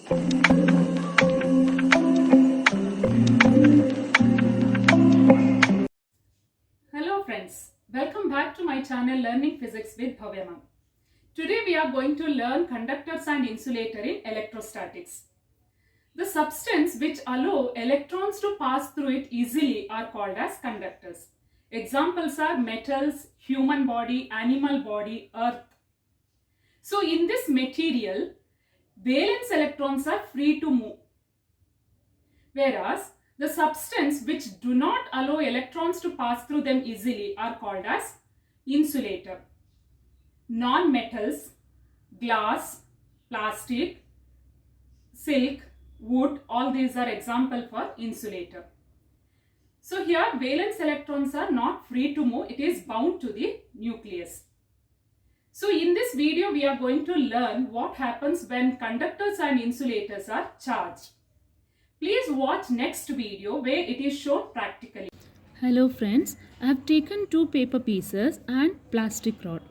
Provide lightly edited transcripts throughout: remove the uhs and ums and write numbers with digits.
Hello friends, welcome back to my channel Learning Physics with Bhavya Ma'am. Today we are going to learn conductors and insulator in electrostatics. The substance which allow electrons to pass through it easily are called as conductors. Examples are metals, human body, animal body, earth. So in this material, valence electrons are free to move, whereas the substance which do not allow electrons to pass through them easily are called as insulator. Non-metals, glass, plastic, silk, wood, all these are example for insulator. So here valence electrons are not free to move, it is bound to the nucleus. So in this video we are going to learn what happens when conductors and insulators are charged. Please watch next video where it is shown practically. Hello friends, I have taken two paper pieces and plastic rod.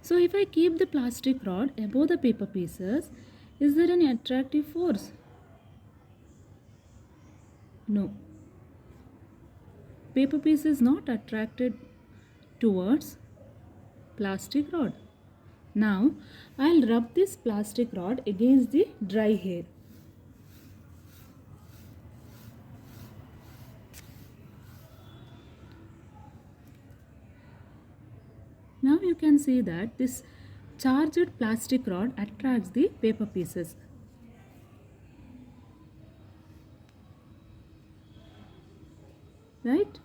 So if I keep the plastic rod above the paper pieces, is there any attractive force? No. Paper piece is not attracted towards plastic rod. Now I'll rub this plastic rod against the dry hair. Now you can see that this charged plastic rod attracts the paper pieces. Right?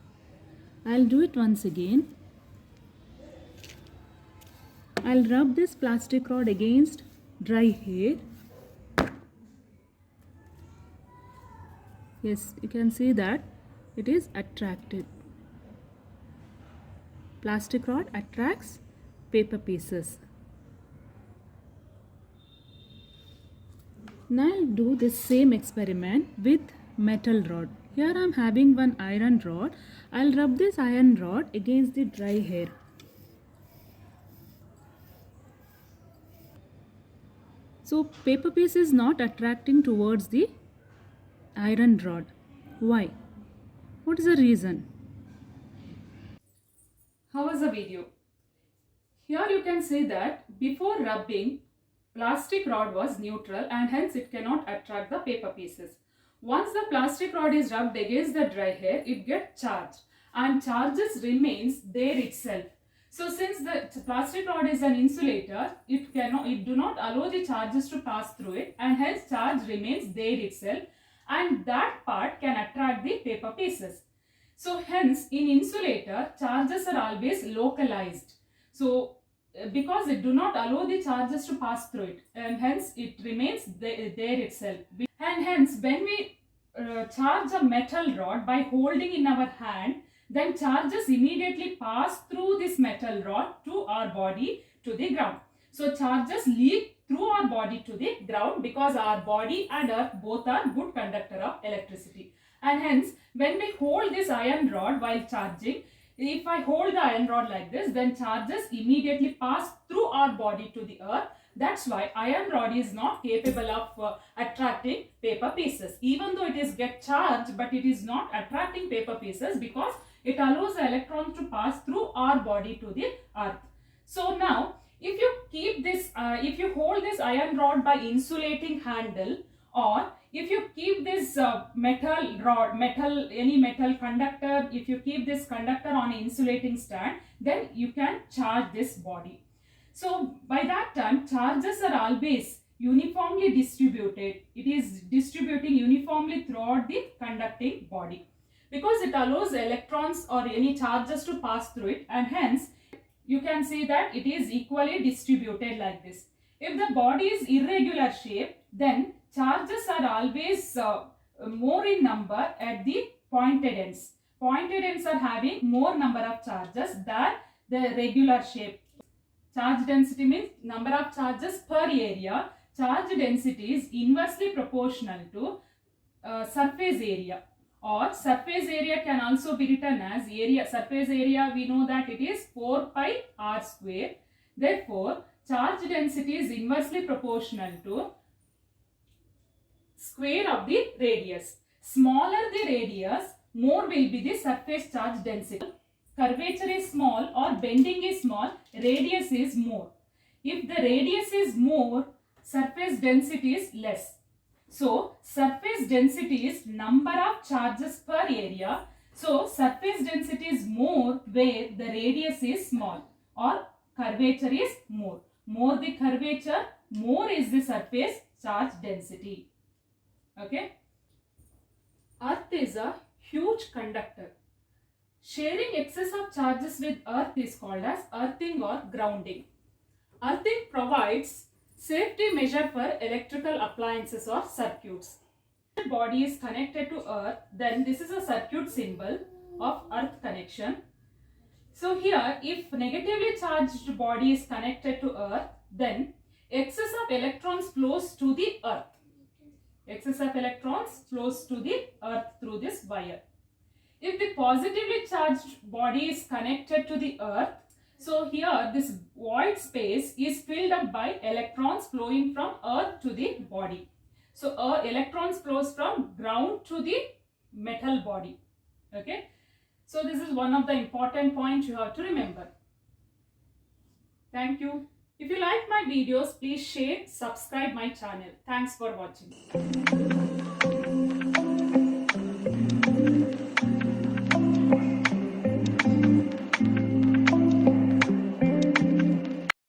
I'll do it once again. I'll rub this plastic rod against dry hair. Yes, you can see that it is attracted. Plastic rod attracts paper pieces. Now I'll do this same experiment with metal rod. Here I am having one iron rod. I'll rub this iron rod against the dry hair. So paper piece is not attracting towards the iron rod. Why? What is the reason? How was the video? Here you can see that before rubbing, plastic rod was neutral and hence it cannot attract the paper pieces. Once the plastic rod is rubbed against the dry hair, it gets charged and charges remains there itself. So since the plastic rod is an insulator, it do not allow the charges to pass through it and hence charge remains there itself and that part can attract the paper pieces. So hence in insulator charges are always localized. So because it do not allow the charges to pass through it and hence it remains there itself. And hence when we charge a metal rod by holding in our hand, then charges immediately pass through this metal rod to our body to the ground. So charges leak through our body to the ground because our body and earth both are good conductor of electricity. And hence when we hold this iron rod while charging, if I hold the iron rod like this, then charges immediately pass through our body to the earth. That's why iron rod is not capable of attracting paper pieces. Even though it is get charged, but it is not attracting paper pieces because it allows the electrons to pass through our body to the earth. So now if you keep this, if you hold this iron rod by insulating handle, or if you keep this metal rod, any metal conductor, if you keep this conductor on an insulating stand, then you can charge this body. So by that time charges are always uniformly distributed. It is distributing uniformly throughout the conducting body because it allows electrons or any charges to pass through it and hence you can see that it is equally distributed like this. If the body is irregular shape, then charges are always more in number at the pointed ends. Pointed ends are having more number of charges than the regular shape. Charge density means number of charges per area. Charge density is inversely proportional to surface area, or surface area can also be written as area. Surface area we know that it is 4 pi r square. Therefore, charge density is inversely proportional to square of the radius. Smaller the radius, more will be the surface charge density. Curvature is small or bending is small, radius is more. If the radius is more, surface density is less. So, surface density is number of charges per area. So, surface density is more where the radius is small or curvature is more. More the curvature, more is the surface charge density. Okay. Earth is a huge conductor. Sharing excess of charges with earth is called as earthing or grounding. Earthing provides safety measure for electrical appliances or circuits. If the body is connected to earth, then this is a circuit symbol of earth connection. So here, if negatively charged body is connected to earth, then excess of electrons flows to the earth. Excess of electrons flows to the earth through this wire. If the positively charged body is connected to the earth, so here this void space is filled up by electrons flowing from earth to the body. So electrons flows from ground to the metal body. Okay. So this is one of the important points you have to remember. Thank you. If you like my videos, please share, subscribe my channel. Thanks for watching.